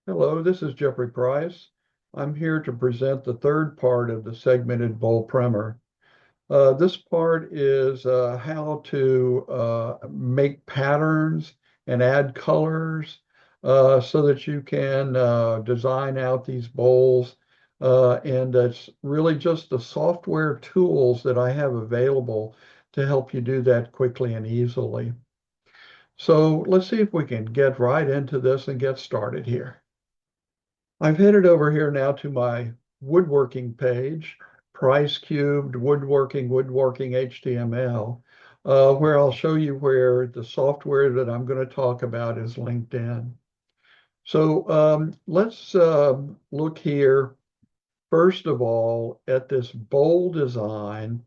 Hello, this is Jeffrey Price. I'm here to present the third part of the segmented bowl primer. This part is how to make patterns and add colors so that you can design out these bowls. And it's really just the software tools that I have available to help you do that quickly and easily. So let's see if we can get right into this and get started here. I've headed over here now to my woodworking page, Price Cubed Woodworking HTML, where I'll show you where the software that I'm going to talk about is linked in. So let's look here, first of all, at this bowl design,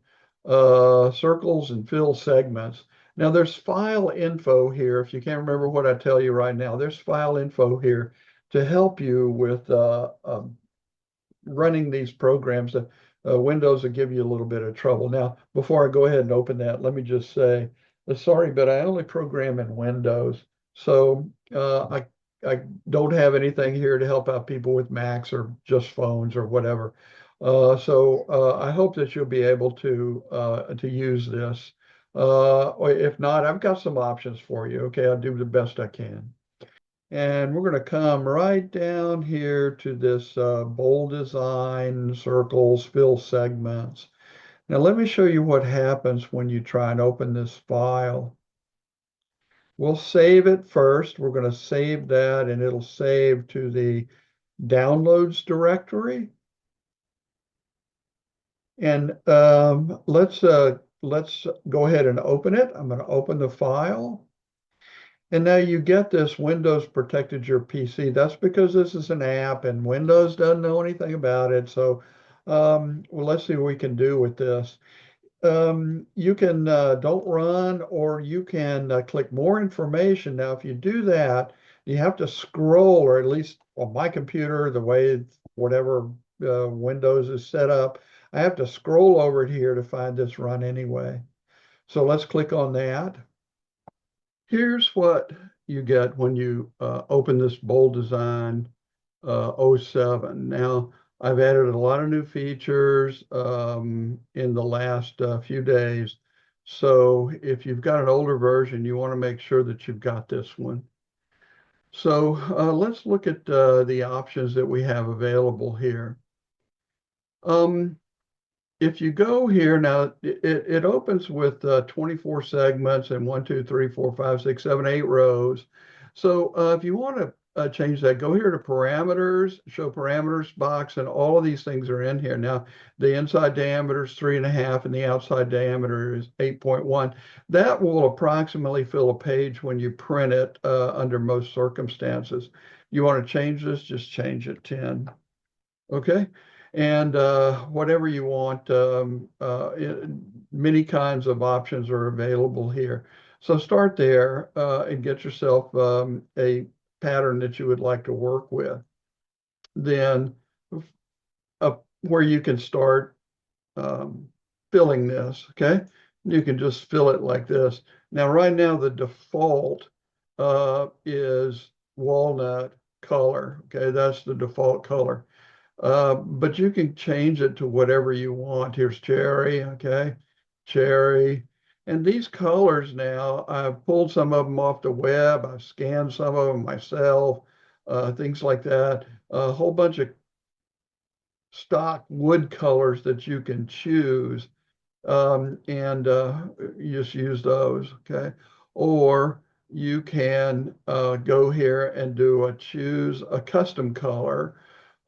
circles and fill segments. Now there's file info here. If you can't remember what I tell you right now, there's file info here to help you with running these programs. Windows will give you a little bit of trouble. Now, before I go ahead and open that, let me just say, sorry, but I only program in Windows. So I don't have anything here to help out people with Macs or just phones or whatever. I hope that you'll be able to use this. Or if not, I've got some options for you. Okay, I'll do the best I can. And we're going to come right down here to this bold design, circles, fill segments. Now let me show you what happens when you try and open this file. We'll save it first. We're going to save that and it'll save to the downloads directory. And let's go ahead and open it. I'm going to open the file. And now you get this Windows protected your PC. That's because this is an app and Windows doesn't know anything about it. So, well, let's see what we can do with this. You can don't run or you can click more information. Now, if you do that, you have to scroll, or at least on my computer, the way whatever Windows is set up, I have to scroll over it here to find this run anyway. So let's click on that. Here's what you get when you open this Bold Design '07. Now, I've added a lot of new features in the last few days. So if you've got an older version, you want to make sure that you've got this one. So let's look at the options that we have available here. Um, if you go here now, it opens with 24 segments and 1, 2, 3, 4, 5, 6, 7, 8 rows. So if you want to change that, go here to parameters, show parameters box, and all of these things are in here. Now, the inside diameter is 3.5 and the outside diameter is 8.1. That will approximately fill a page when you print it under most circumstances. You want to change this, just change it 10. Okay. And whatever you want, many kinds of options are available here. So start there and get yourself a pattern that you would like to work with. Then where you can start filling this, okay? You can just fill it like this. Now, right now, the default is walnut color, okay? That's the default color. But you can change it to whatever you want. Here's cherry, okay? Cherry. And these colors now, I've pulled some of them off the web. I've scanned some of them myself, things like that. A whole bunch of stock wood colors that you can choose. And you just use those, okay? Or you can go here and choose a custom color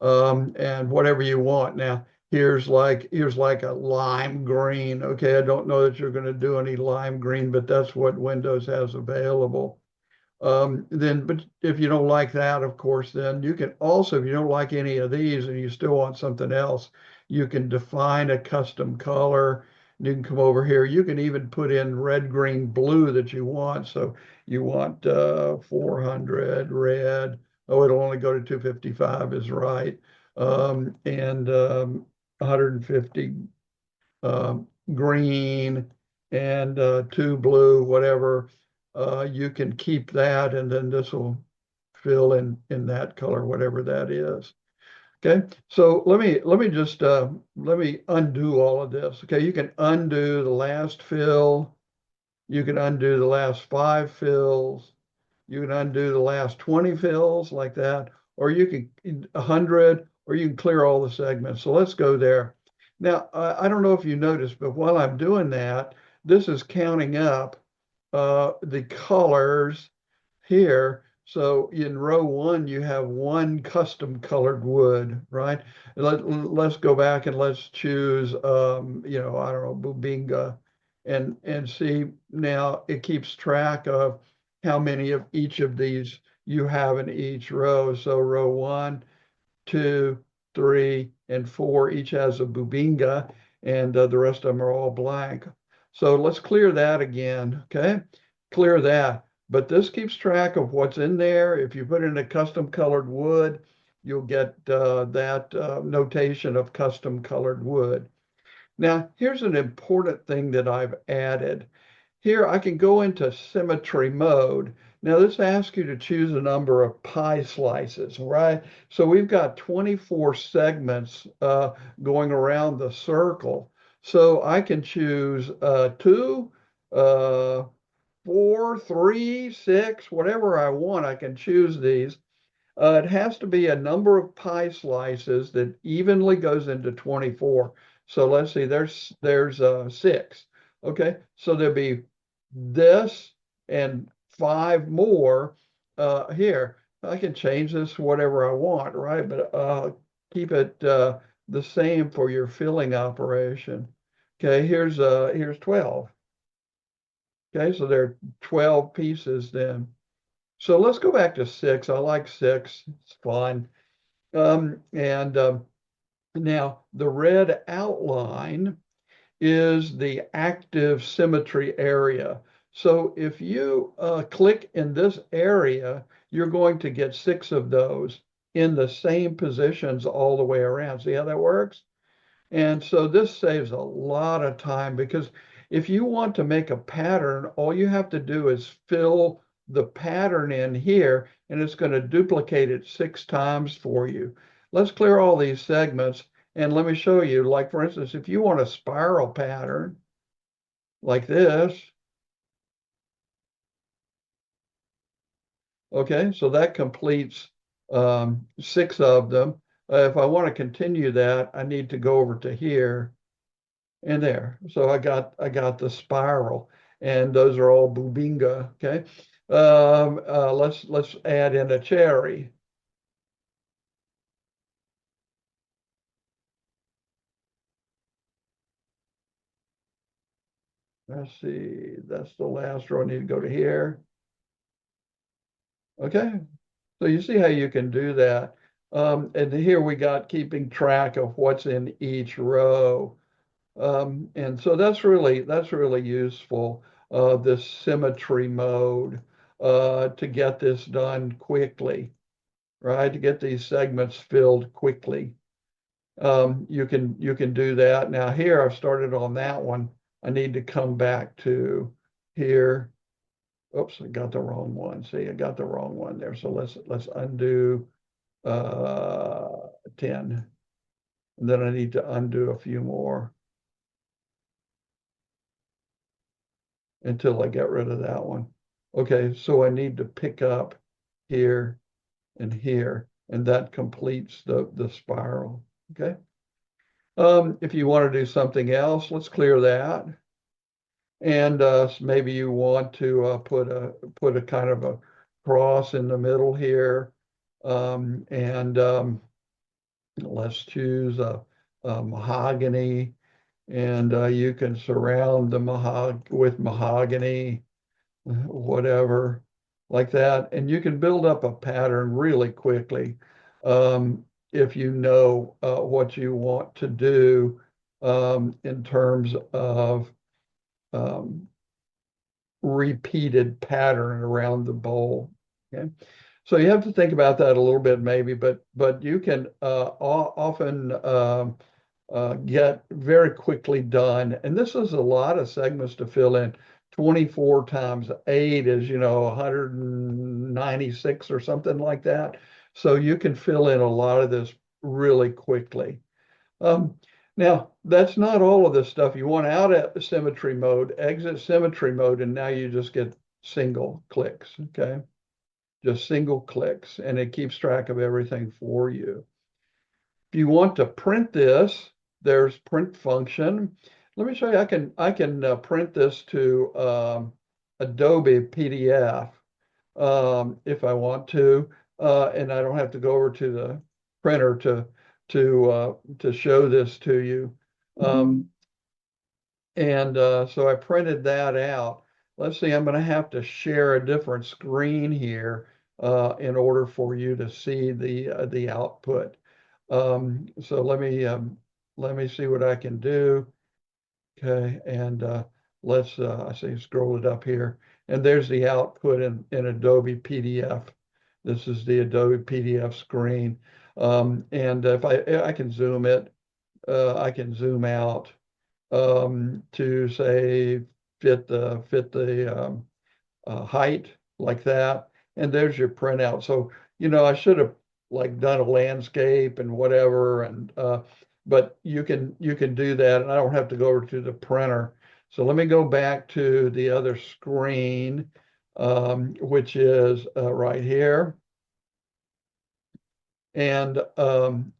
and whatever you want. Now, here's like a lime green. Okay, I don't know that you're going to do any lime green, but that's what Windows has available. But if you don't like that, of course, then you can also, if you don't like any of these and you still want something else, you can define a custom color. You can come over here. You can even put in red, green, blue that you want. So you want 400 red. Oh, it'll only go to 255 is right. And 150 green and 2 blue, whatever. You can keep that, and then this will fill in that color, whatever that is. Okay, so let me just let me undo all of this. Okay, you can undo the last fill, you can undo the last 5 fills, you can undo the last 20 fills like that, or you can 100, or you can clear all the segments. So let's go there. Now, I don't know if you noticed, but while I'm doing that, this is counting up the colors here. So in row 1, you have 1 custom colored wood, right? Let's go back and let's choose, you know, I don't know, Bubinga, and see now it keeps track of how many of each of these you have in each row. So row 1, 2, 3, and 4 each has a Bubinga, and the rest of them are all blank. So let's clear that again, okay? Clear that. But this keeps track of what's in there. If you put in a custom colored wood, you'll get that notation of custom colored wood. Now, here's an important thing that I've added. Here I can go into symmetry mode. Now this asks you to choose a number of pie slices, right? So we've got 24 segments going around the circle. So I can choose 2, 4, 3, 6, whatever I want. I can choose these. It has to be a number of pie slices that evenly goes into 24. So let's see, there's 6. Okay, so there'll be this and 5 more here. I can change this whatever I want, right? But keep it the same for your filling operation. Okay, here's 12. Okay, so there are 12 pieces then. So let's go back to 6. I like 6. It's fun. And now the red outline is the active symmetry area. So if you click in this area, you're going to get 6 of those in the same positions all the way around. See how that works? And so this saves a lot of time, because if you want to make a pattern, all you have to do is fill the pattern in here, and it's going to duplicate it 6 times for you. Let's clear all these segments, and let me show you. Like, for instance, if you want a spiral pattern like this, okay, so that completes 6 of them. If I want to continue that, I need to go over to here and there. So I got the spiral, and those are all Bubinga. Okay, let's add in a cherry. Let's see, that's the last row. I need to go to here. Okay, so you see how you can do that. And here we got keeping track of what's in each row. And so that's really useful, this symmetry mode, to get this done quickly, right? To get these segments filled quickly. You can do that. Now here I've started on that one. I need to come back to here. Oops, I got the wrong one. See, I got the wrong one there. So let's undo 10. And then I need to undo a few more until I get rid of that one. Okay, so I need to pick up here and here, and that completes the spiral. Okay. If you want to do something else, let's clear that. And maybe you want to put a kind of a cross in the middle here. And let's choose a mahogany, and you can surround the with mahogany, whatever, like that. And you can build up a pattern really quickly, if you know what you want to do in terms of repeated pattern around the bowl. Okay, so you have to think about that a little bit, maybe, but you can often get very quickly done. And this is a lot of segments to fill in. 24 times 8 is, 196 or something like that. So you can fill in a lot of this really quickly. Um, Now, that's not all of this stuff. You want out at symmetry mode, exit symmetry mode, and now you just get single clicks, okay? Just single clicks, and it keeps track of everything for you. If you want to print this, there's print function. Let me show you, I can print this to Adobe PDF if I want to, and I don't have to go over to the printer to show this to you. And so I printed that out. Let's see, I'm going to have to share a different screen here in order for you to see the output. So let me see what I can do. Okay, and let's I say scroll it up here, and there's the output in Adobe PDF. This is the Adobe PDF screen, and if I can zoom it, I can zoom out to say fit the height like that, and there's your printout. So I should have like done a landscape and whatever, and but you can do that, and I don't have to go over to the printer. So let me go back to the other screen, which is right here. And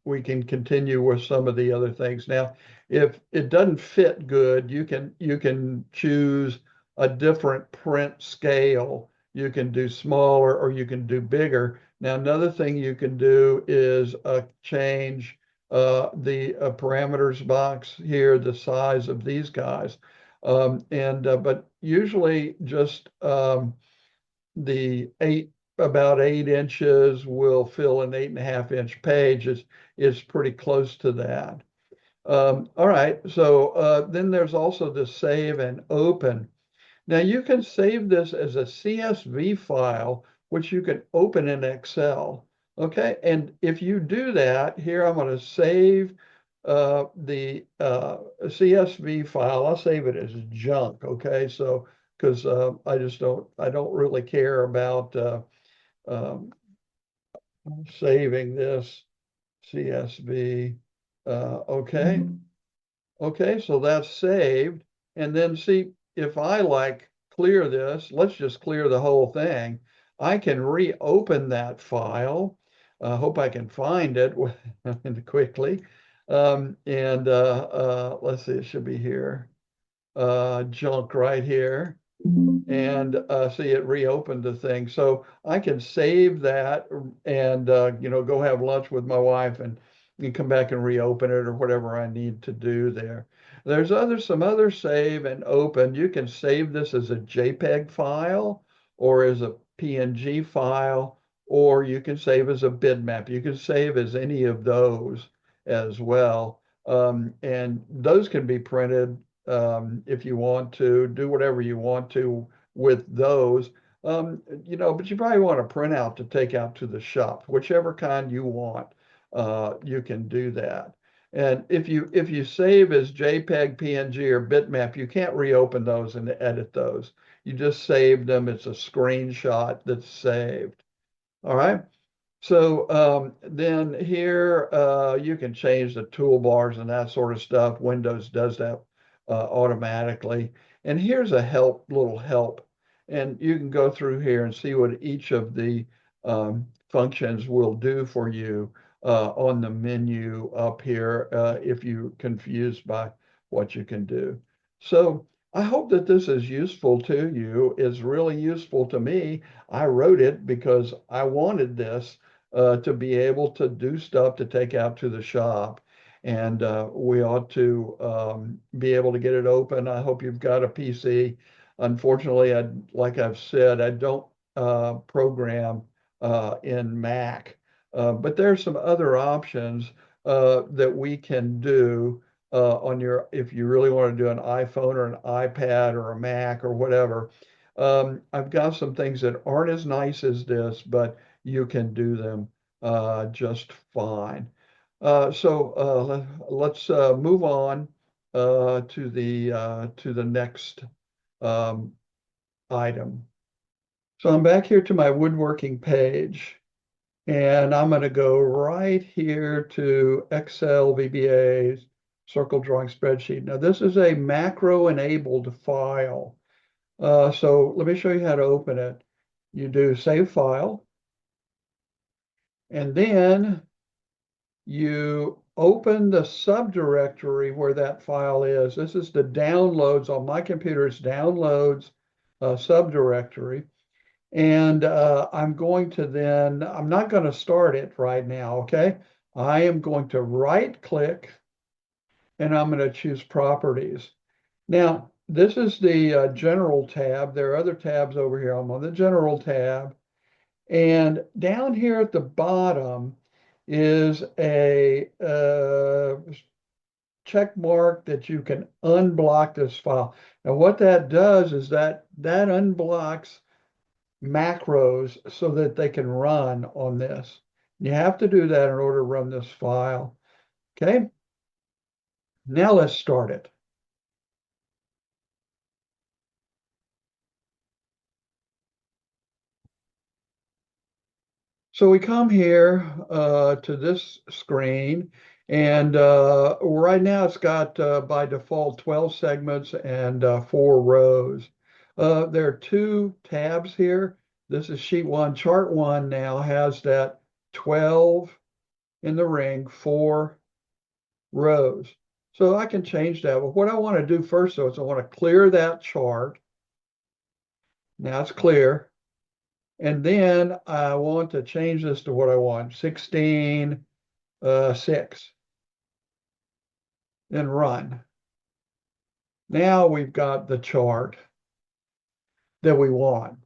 we can continue with some of the other things. Now, if it doesn't fit good, you can choose a different print scale. You can do smaller or you can do bigger. Now, another thing you can do is change the parameters box here, the size of these guys. But usually just the about 8 inches will fill an 8.5 inch page is pretty close to that. All right, so then there's also the save and open. Now you can save this as a CSV file, which you can open in Excel. Okay, and if you do that, here I'm going to save the CSV file. I'll save it as junk. Okay, so because I don't really care about um, saving this CSV. Okay. Okay, so that's saved. And then see, if I like clear this, let's just clear the whole thing. I can reopen that file. I hope I can find it quickly. Let's see, it should be here. Junk right here. And see, it reopened the thing. So I can save that and go have lunch with my wife and come back and reopen it or whatever I need to do there. There's some other save and open. You can save this as a JPEG file or as a PNG file, or you can save as a bitmap. You can save as any of those as well. And those can be printed if you want to do whatever you want to with those. But you probably want a printout to take out to the shop, whichever kind you want. You can do that. And if you save as JPEG, PNG, or bitmap, you can't reopen those and edit those. You just saved them. It's a screenshot that's saved. All right. So then here you can change the toolbars and that sort of stuff. Windows does that automatically. And here's a little help. And you can go through here and see what each of the functions will do for you on the menu up here if you're confused by what you can do. So I hope that this is useful to you. It's really useful to me. I wrote it because I wanted this to be able to do stuff to take out to the shop. And we ought to be able to get it open. I hope you've got a PC. Unfortunately, like I've said, I don't program in Mac, but there's some other options that we can do if you really want to do an iPhone or an iPad or a Mac or whatever. I've got some things that aren't as nice as this, but you can do them just fine. Let's move on to the next item. So I'm back here to my woodworking page, and I'm going to go right here to Excel VBA circle drawing spreadsheet. Now this is a macro enabled file. So let me show you how to open it. You do save file, and then you open the subdirectory where that file is. This is the downloads on my computer. It's downloads subdirectory. And I'm going to then, I'm not going to start it right now, okay? I am going to right click and I'm going to choose properties. Now, this is the general tab. There are other tabs over here. I'm on the general tab. And down here at the bottom is a check mark that you can unblock this file. Now, what that does is that unblocks macros so that they can run on this. You have to do that in order to run this file. Okay, now let's start it. So we come here to this screen, and right now it's got by default 12 segments and 4 rows. There are 2 tabs here. This is sheet 1. Chart 1 now has that 12 in the ring, 4 rows. So I can change that. But what I want to do first, though, is I want to clear that chart. Now it's clear. And then I want to change this to what I want, 16, 6. Then run. Now we've got the chart that we want.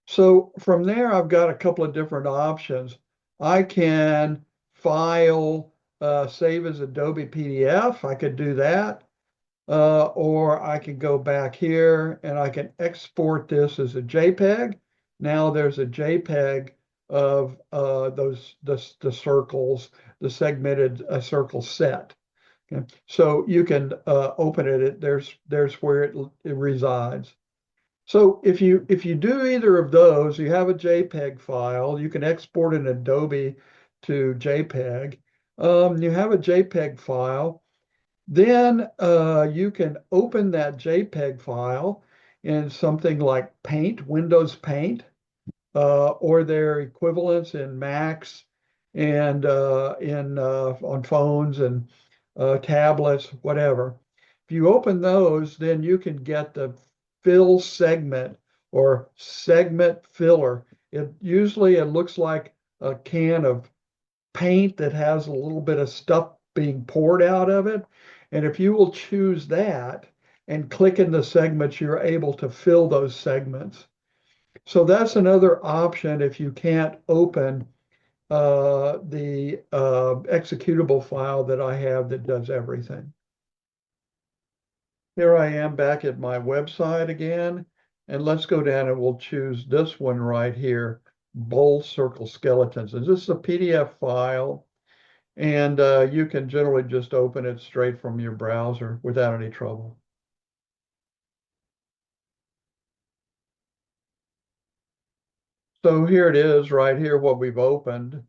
So from there, I've got a couple of different options. I can file, save as Adobe PDF. I could do that. Or I can go back here and I can export this as a JPEG. Now there's a JPEG of the circles, the segmented circle set. Okay. So you can open it. There's where it resides. So if you do either of those, you have a JPEG file. You can export an Adobe to JPEG. You have a JPEG file. Then you can open that JPEG file in something like Paint, Windows Paint, or their equivalents in Macs and on phones and tablets, whatever. If you open those, then you can get the fill segment or segment filler. It looks like a can of paint that has a little bit of stuff being poured out of it. And if you will choose that and click in the segments, you're able to fill those segments. So that's another option if you can't open the executable file that I have that does everything. Here I am back at my website again, and let's go down and we'll choose this one right here, Bowl Circle Skeletons. And this is a PDF file, and you can generally just open it straight from your browser without any trouble. So here it is right here, what we've opened.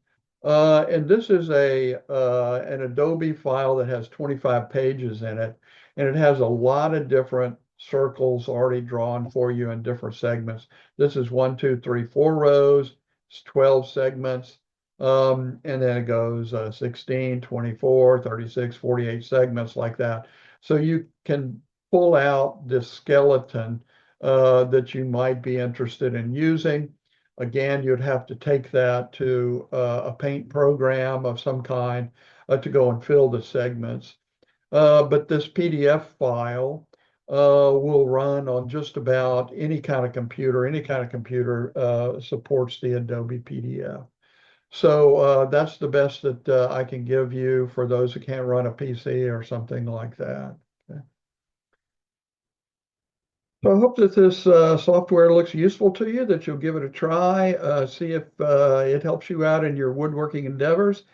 And this is an Adobe file that has 25 pages in it, and it has a lot of different circles already drawn for you in different segments. This is 1, 2, 3, 4 rows. It's 12 segments. And then it goes 16, 24, 36, 48 segments like that. So you can pull out this skeleton that you might be interested in using. Again, you'd have to take that to a paint program of some kind to go and fill the segments. But this PDF file will run on just about any kind of computer. Any kind of computer supports the Adobe PDF. So that's the best that I can give you for those who can't run a PC or something like that. Okay. So I hope that this software looks useful to you, that you'll give it a try, see if it helps you out in your woodworking endeavors.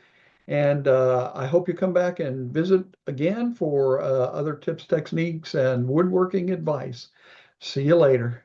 And I hope you come back and visit again for other tips, techniques, and woodworking advice. See you later.